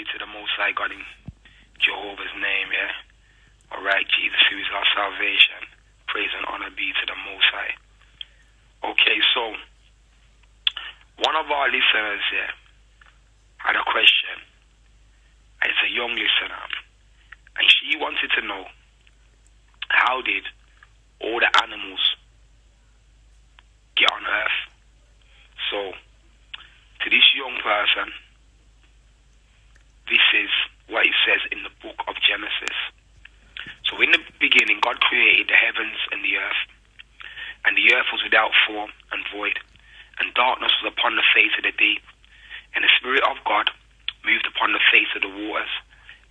be to the Most High God in Jehovah's name, yeah? Alright, Jesus, who is our salvation. Praise and honor be to the Most High. Okay, so, one of our listeners here had a question. It's a young listener. And she wanted to know, how did all the animals get on earth? So, to this young person, this is what it says in the book of Genesis. So in the beginning, God created the heavens and the earth. And the earth was without form and void. And darkness was upon the face of the deep. And the Spirit of God moved upon the face of the waters.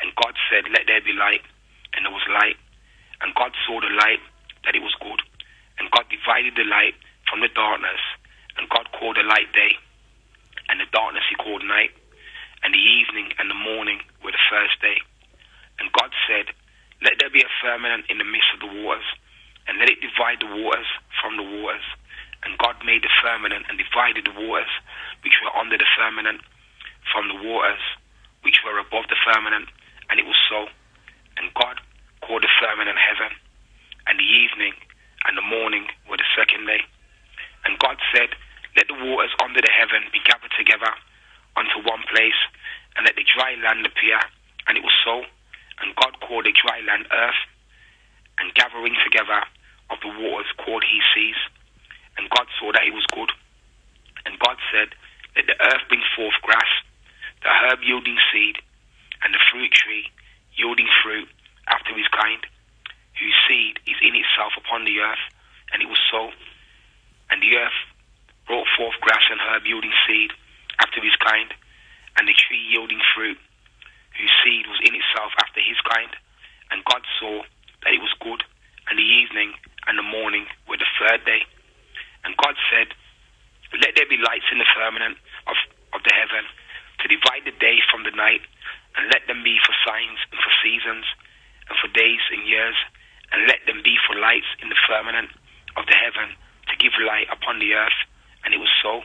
And God said, let there be light. And there was light. And God saw the light, that it was good. And God divided the light from the darkness. And God called the light day. And the darkness he called night. And the evening and the morning were the first day. And God said, let there be a firmament in the midst of the waters, and let it divide the waters from the waters. And God made the firmament and divided the waters which were under the firmament from the waters which were above the firmament. And it was so. And God called the firmament heaven. And the evening and the morning were the second day. And God said, let the waters under the heaven be gathered together unto one place, and let the dry land appear. And it was so. And God called the dry land earth, and gathering together of the waters called he seas. And God saw that it was good. And God said, let the earth bring forth grass, the herb yielding seed, and the fruit tree yielding fruit after his kind, whose seed is in itself upon the earth. And it was so. And the earth brought forth grass and herb yielding seed after his kind, and the tree yielding fruit, whose seed was in itself after his kind. And God saw that it was good. And the evening and the morning were the third day. And God said, let there be lights in the firmament of the heaven, to divide the day from the night, and let them be for signs and for seasons, and for days and years, and let them be for lights in the firmament of the heaven, to give light upon the earth. And it was so.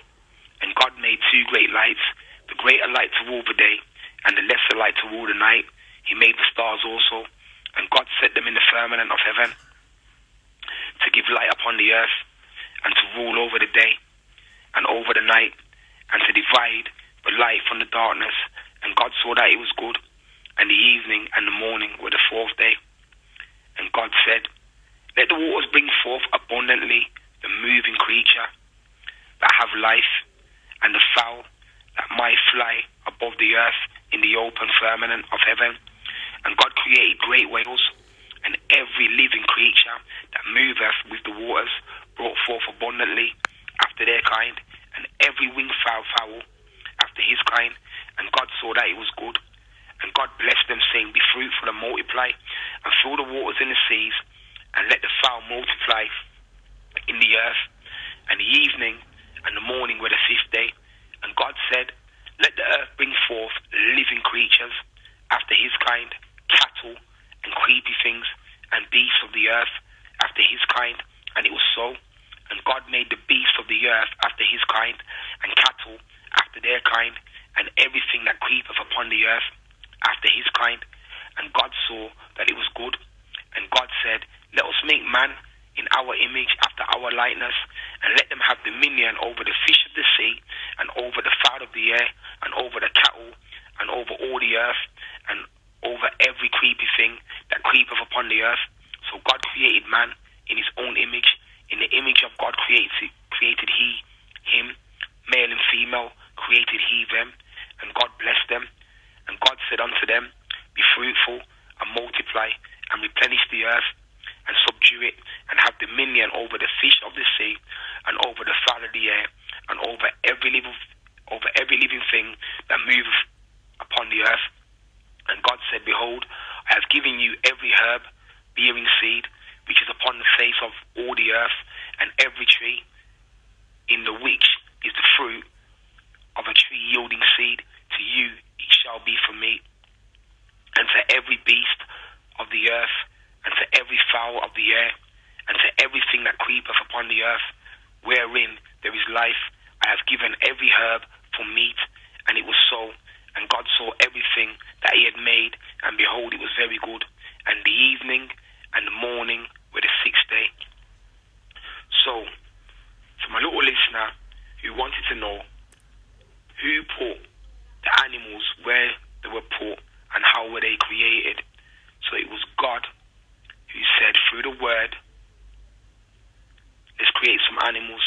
And God made two great lights, the greater light to rule the day, and the lesser light to rule the night. He made the stars also. And God set them in the firmament of heaven, to give light upon the earth, and to rule over the day, and over the night, and to divide the light from the darkness. And God saw that it was good. And the evening and the morning were the fourth day. And God said, let the waters bring forth abundantly the moving creature that have life, and the fowl that might fly above the earth in the open firmament of heaven. And God created great whales, and every living creature that moveth with the waters brought forth abundantly after their kind, and every winged fowl after his kind. And God saw that it was good. And God blessed them, saying, be fruitful and multiply, and fill the waters in the seas, and let the fowl multiply in the earth. And the evening and the morning were the fifth day. And God said, let the earth bring forth living creatures after his kind, cattle and creepy things, and beasts of the earth after his kind. And it was so. And God made the beasts of the earth after his kind, and cattle after their kind, and everything that creepeth upon the earth after his kind. And God saw that it was good. And God said, let us make man in our image, after our likeness, and let them have dominion over the fish of the sea, and over the fowl of the air, and over the cattle, and over all the earth, and over every creepy thing that creepeth upon the earth. So God created man in his own image. In the image of God created he him, male and female created he them. And God blessed them. And God said unto them, be fruitful and multiply, and replenish the earth, and subdue it, and have dominion over the fish of the sea, and over the fowl of the air, and over every living thing that moveth upon the earth. And God said, behold, I have given you every herb bearing seed, which is upon the face of all the earth, and every tree in the which is the fruit of a tree yielding seed, to you it shall be for meat. And to every beast of the earth, and to every fowl of the air, and to everything that creepeth upon the earth, wherein there is life, I have given every herb for meat. And it was so. And God saw everything put the animals where they were put and how were they created. So it was God who said through the word, let's create some animals.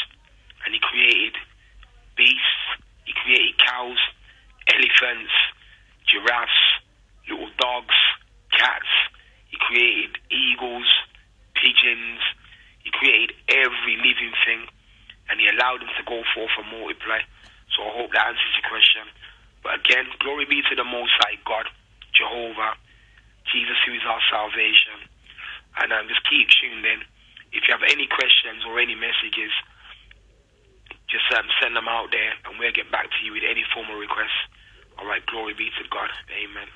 And he created beasts, he created cows, elephants, giraffes, little dogs, cats. He created eagles, pigeons. He created every living thing, and he allowed them to go forth and multiply. So I hope that answers your question. But again, glory be to the Most High God, Jehovah, Jesus who is our salvation. And just keep tuned in. If you have any questions or any messages, just send them out there and we'll get back to you with any formal requests. Alright, glory be to God. Amen.